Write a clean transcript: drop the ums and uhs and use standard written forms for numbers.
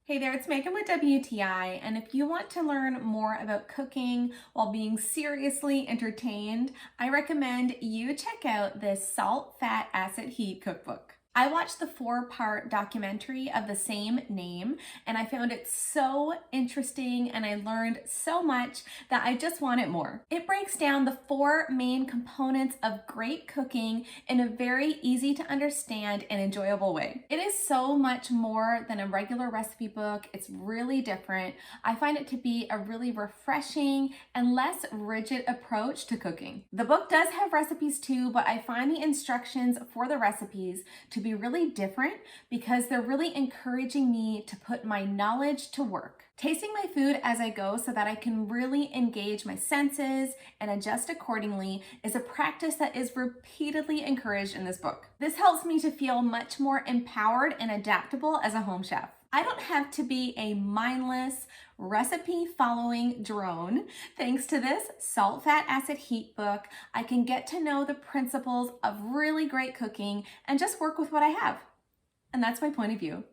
Hey there, it's Megan with WTI, and if you want to learn more about cooking while being seriously entertained, I recommend you check out this Salt, Fat, Acid, Heat cookbook. I watched the 4-part documentary of the same name, and I found it so interesting and I learned so much that I just want it more. It breaks down the 4 main components of great cooking in a very easy to understand and enjoyable way. It is so much more than a regular recipe book. It's really different. I find it to be a really refreshing and less rigid approach to cooking. The book does have recipes too, but I find the instructions for the recipes to be really different because they're really encouraging me to put my knowledge to work. Tasting my food as I go so that I can really engage my senses and adjust accordingly is a practice that is repeatedly encouraged in this book. This helps me to feel much more empowered and adaptable as a home chef. I don't have to be a mindless recipe following drone. Thanks to this Salt, Fat, Acid, Heat book, I can get to know the principles of really great cooking and just work with what I have. And that's my point of view.